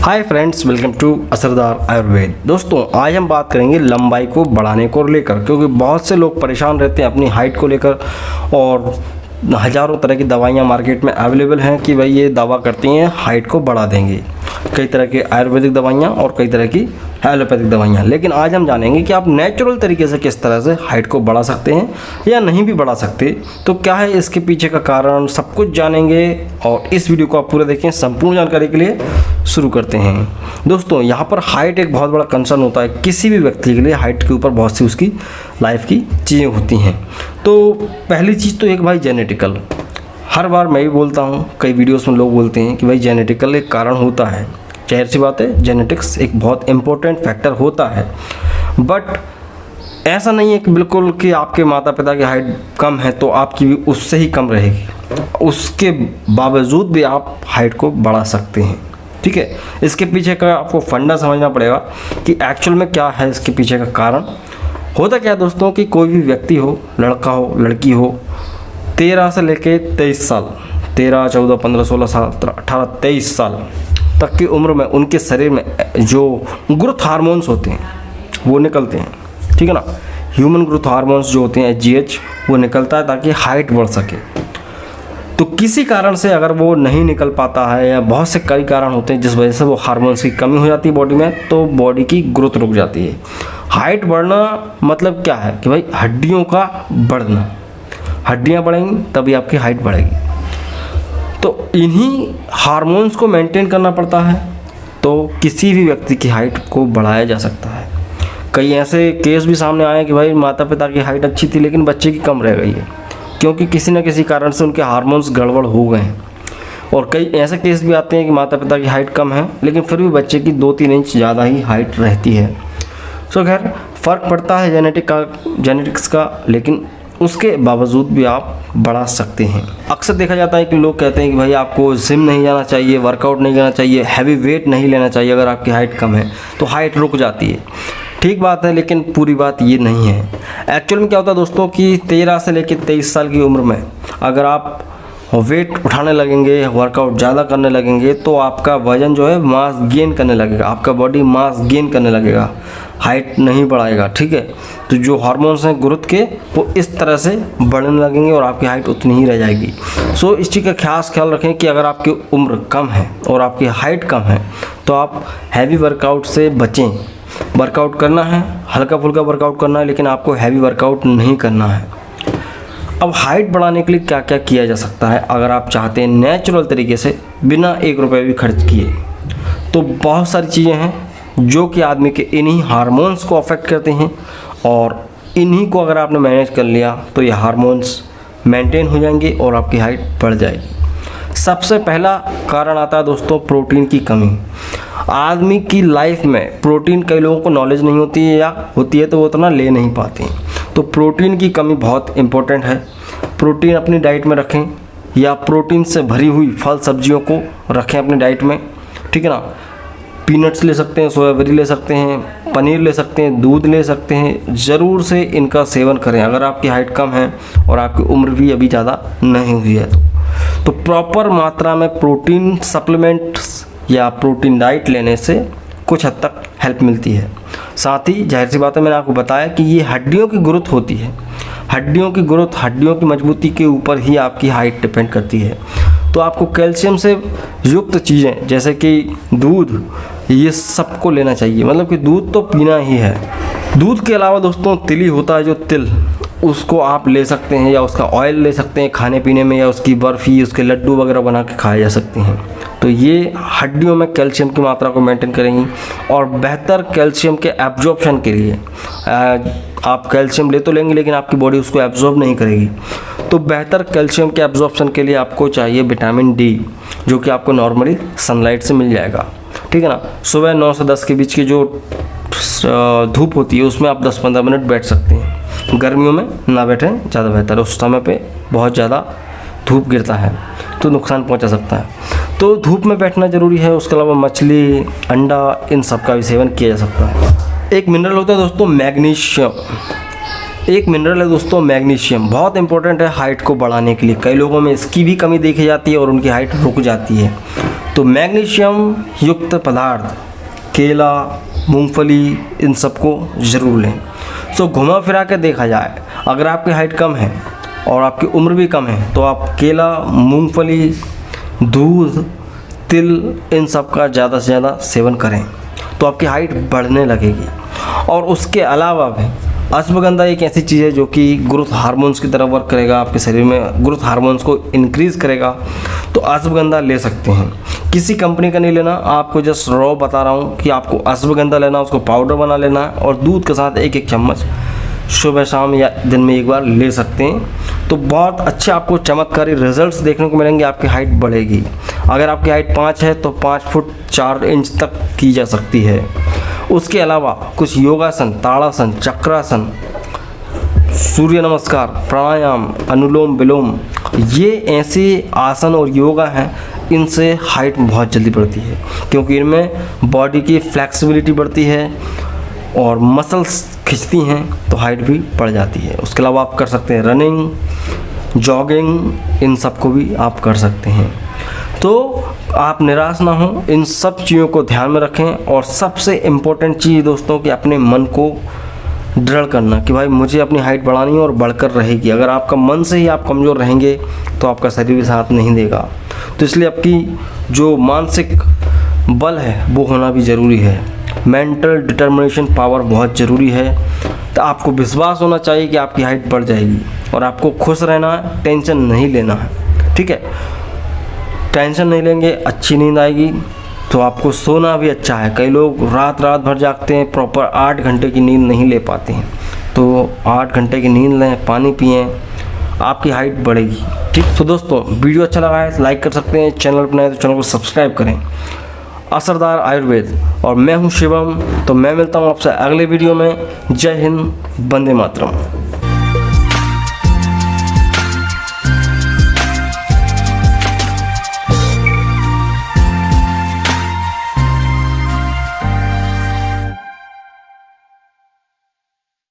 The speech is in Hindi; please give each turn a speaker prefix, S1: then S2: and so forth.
S1: हाय फ्रेंड्स, वेलकम टू असरदार आयुर्वेद। दोस्तों, आज हम बात करेंगे लंबाई को बढ़ाने को लेकर, क्योंकि बहुत से लोग परेशान रहते हैं अपनी हाइट को लेकर और हज़ारों तरह की दवाइयाँ मार्केट में अवेलेबल हैं कि भाई ये दावा करती हैं हाइट को बढ़ा देंगी। कई तरह की आयुर्वेदिक दवाइयाँ और कई तरह की एलोपैथिक दवाइयाँ। लेकिन आज हम जानेंगे कि आप नेचुरल तरीके से किस तरह से हाइट को बढ़ा सकते हैं या नहीं भी बढ़ा सकते, तो क्या है इसके पीछे का कारण, सब कुछ जानेंगे। और इस वीडियो को आप पूरा देखें। संपूर्ण जानकारी के लिए शुरू करते हैं। दोस्तों, यहाँ पर हाइट एक बहुत बड़ा कंसर्न होता है किसी भी व्यक्ति के लिए। हाइट के ऊपर बहुत सी उसकी लाइफ की चीज़ें होती हैं। तो पहली चीज़ तो एक भाई जेनेटिकल। हर बार मैं भी बोलता हूँ, कई वीडियोस में लोग बोलते हैं कि भाई जेनेटिकल एक कारण होता है। जाहिर सी बात है, जेनेटिक्स एक बहुत इम्पोर्टेंट फैक्टर होता है। बट ऐसा नहीं है कि बिल्कुल कि आपके माता पिता की हाइट कम है तो आपकी भी उससे ही कम रहेगी। उसके बावजूद भी आप हाइट को बढ़ा सकते हैं। ठीक है, इसके पीछे का आपको फंडा समझना पड़ेगा कि एक्चुअल में क्या है इसके पीछे का कारण। होता क्या है दोस्तों कि कोई भी व्यक्ति हो, लड़का हो लड़की हो, 13 से लेके 23 साल, 13, 14, 15, 16, 17, 18, 23 साल तक की उम्र में उनके शरीर में जो ग्रोथ हार्मोन्स होते हैं वो निकलते हैं। ठीक है ना, ह्यूमन ग्रोथ हार्मोन्स जो होते हैं HGH, वो निकलता है ताकि हाइट बढ़ सके। तो किसी कारण से अगर वो नहीं निकल पाता है या बहुत से कई कारण होते हैं जिस वजह से वो हार्मोन्स की कमी हो जाती है बॉडी में, तो बॉडी की ग्रोथ रुक जाती है। हाइट बढ़ना मतलब क्या है कि भाई हड्डियों का बढ़ना। हड्डियाँ बढ़ेंगी तभी आपकी हाइट बढ़ेगी। तो इन्हीं हार्मोन्स को मेंटेन करना पड़ता है, तो किसी भी व्यक्ति की हाइट को बढ़ाया जा सकता है। कई ऐसे केस भी सामने आए कि भाई माता पिता की हाइट अच्छी थी लेकिन बच्चे की कम रह गई है, क्योंकि किसी न किसी कारण से उनके हार्मोन्स गड़बड़ हो गए हैं। और कई ऐसे केस भी आते हैं कि माता पिता की हाइट कम है लेकिन फिर भी बच्चे की 2-3 इंच ज़्यादा ही हाइट रहती है। सो खैर, फ़र्क पड़ता है जेनेटिक्स का, लेकिन उसके बावजूद भी आप बढ़ा सकते हैं। अक्सर देखा जाता है कि लोग कहते हैं कि भाई आपको जिम नहीं जाना चाहिए, वर्कआउट नहीं करना चाहिए, हैवी वेट नहीं लेना चाहिए अगर आपकी हाइट कम है तो हाइट रुक जाती है। ठीक बात है, लेकिन पूरी बात ये नहीं है। एक्चुअल में क्या होता है दोस्तों कि 13 से लेकर 23 साल की उम्र में अगर आप वेट उठाने लगेंगे, वर्कआउट ज़्यादा करने लगेंगे, तो आपका वज़न जो है मास गेन करने लगेगा, आपका बॉडी मास गेन करने लगेगा, हाइट नहीं बढ़ाएगा। ठीक है, तो जो हार्मोन्स हैं ग्रोथ के, वो इस तरह से बढ़ने लगेंगे और आपकी हाइट उतनी ही रह जाएगी। सो इस चीज़ का खास ख्याल रखें कि अगर आपकी उम्र कम है और आपकी हाइट कम है तो आप हैवी वर्कआउट से बचें। वर्कआउट करना है, हल्का फुल्का वर्कआउट करना है, लेकिन आपको हैवी वर्कआउट नहीं करना है। अब हाइट बढ़ाने के लिए क्या क्या किया जा सकता है अगर आप चाहते हैं नेचुरल तरीके से बिना 1 रुपये भी खर्च किए, तो बहुत सारी चीज़ें हैं जो कि आदमी के इन्हीं हार्मोन्स को अफेक्ट करते हैं। और इन्हीं को अगर आपने मैनेज कर लिया तो ये हार्मोन्स मेंटेन हो जाएंगे और आपकी हाइट बढ़ जाएगी। सबसे पहला कारण आता है दोस्तों प्रोटीन की कमी। आदमी की लाइफ में प्रोटीन, कई लोगों को नॉलेज नहीं होती है या होती है तो वो उतना ले नहीं पाते हैं। तो प्रोटीन की कमी बहुत इम्पोर्टेंट है। प्रोटीन अपनी डाइट में रखें या प्रोटीन से भरी हुई फल सब्जियों को रखें अपनी डाइट में। ठीक है ना, पीनट्स ले सकते हैं, सोयाबेरी ले सकते हैं, पनीर ले सकते हैं, दूध ले सकते हैं। ज़रूर से इनका सेवन करें अगर आपकी हाइट कम है और आपकी उम्र भी अभी ज़्यादा नहीं हुई है तो प्रॉपर मात्रा में प्रोटीन सप्लीमेंट्स या प्रोटीन डाइट लेने से कुछ हद तक हेल्प मिलती है। साथ ही जाहिर सी बात है, मैंने आपको बताया कि ये हड्डियों की ग्रोथ होती है। हड्डियों की ग्रोथ, हड्डियों की मजबूती के ऊपर ही आपकी हाइट डिपेंड करती है। तो आपको कैल्शियम से युक्त चीज़ें जैसे कि दूध, ये सबको लेना चाहिए। मतलब कि दूध तो पीना ही है। दूध के अलावा दोस्तों तिली होता है, जो तिल, उसको आप ले सकते हैं या उसका ऑयल ले सकते हैं खाने पीने में, या उसकी बर्फ़ी, उसके लड्डू वगैरह बना के खाए जा सकते हैं। तो ये हड्डियों में कैल्शियम की मात्रा को मेंटेन करेंगी और बेहतर कैल्शियम के एब्जॉर्प्शन के लिए, आप कैल्शियम ले तो लेंगे लेकिन आपकी बॉडी उसको एब्जॉर्ब नहीं करेगी। तो बेहतर कैल्शियम के एब्जॉर्प्शन के लिए आपको चाहिए विटामिन D, जो कि आपको नॉर्मली सनलाइट से मिल जाएगा। ठीक है ना, सुबह 9 से 10 के बीच की जो धूप होती है उसमें आप 10-15 मिनट बैठ सकते हैं। गर्मियों में ना बैठें, ज़्यादा बेहतर है। उस समय पे बहुत ज़्यादा धूप गिरता है तो नुकसान पहुंचा सकता है। तो धूप में बैठना ज़रूरी है। उसके अलावा मछली, अंडा, इन सब का भी सेवन किया जा सकता है। एक मिनरल होता है दोस्तों मैग्नीशियम। एक मिनरल है दोस्तों मैग्नीशियम, बहुत इंपॉर्टेंट है हाइट को बढ़ाने के लिए। कई लोगों में इसकी भी कमी देखी जाती है और उनकी हाइट रुक जाती है। तो मैग्नीशियम युक्त पदार्थ केला, मूंगफली, इन सबको ज़रूर लें। सो घुमा फिरा के देखा जाए, अगर आपकी हाइट कम है और आपकी उम्र भी कम है तो आप केला, मूंगफली, दूध, तिल, इन सब का ज़्यादा से ज़्यादा सेवन करें तो आपकी हाइट बढ़ने लगेगी। और उसके अलावा भी अश्वगंधा एक ऐसी चीज़ है जो कि ग्रोथ हार्मोन्स की तरह वर्क करेगा, आपके शरीर में ग्रोथ हार्मोन्स को इंक्रीज़ करेगा। तो अश्वगंधा ले सकते हैं, किसी कंपनी का नहीं लेना, आपको जस्ट रॉ बता रहा हूँ कि आपको अश्वगंधा लेना, उसको पाउडर बना लेना है और दूध के साथ एक चम्मच सुबह शाम या दिन में एक बार ले सकते हैं। तो बहुत अच्छे आपको चमत्कारी रिजल्ट्स देखने को मिलेंगे, आपकी हाइट बढ़ेगी। अगर आपकी हाइट 5 है तो 5 फुट 4 इंच तक की जा सकती है। उसके अलावा कुछ योगासन, ताड़ासन, चक्रासन, सूर्य नमस्कार, प्राणायाम, अनुलोम विलोम, ये ऐसे आसन और योगा हैं, इनसे हाइट बहुत जल्दी बढ़ती है क्योंकि इनमें बॉडी की फ्लेक्सिबिलिटी बढ़ती है और मसल्स खिंचती हैं तो हाइट भी बढ़ जाती है। उसके अलावा आप कर सकते हैं रनिंग, जॉगिंग, इन सब को भी आप कर सकते हैं। तो आप निराश ना हो, इन सब चीज़ों को ध्यान में रखें। और सबसे इम्पोर्टेंट चीज़ दोस्तों कि अपने मन को दृढ़ करना कि भाई मुझे अपनी हाइट बढ़ानी है और बढ़कर रहेगी। अगर आपका मन से ही आप कमज़ोर रहेंगे तो आपका शरीर भी साथ नहीं देगा। तो इसलिए आपकी जो मानसिक बल है वो होना भी ज़रूरी है। मेंटल डिटर्मिनेशन पावर बहुत ज़रूरी है। तो आपको विश्वास होना चाहिए कि आपकी हाइट बढ़ जाएगी और आपको खुश रहना है, टेंशन नहीं लेना है। ठीक है, टेंशन नहीं लेंगे, अच्छी नींद आएगी। तो आपको सोना भी अच्छा है, कई लोग रात भर जागते हैं, प्रॉपर 8 घंटे की नींद नहीं ले पाते हैं। तो 8 घंटे की नींद लें, पानी पिएं, आपकी हाइट बढ़ेगी। ठीक, तो दोस्तों वीडियो अच्छा लगा है तो लाइक कर सकते हैं, चैनल पर नए तो चैनल को सब्सक्राइब करें। असरदार आयुर्वेद और मैं हूं शिवम। तो मैं मिलता हूं आपसे अगले वीडियो में। जय हिंद, वंदे मातरम।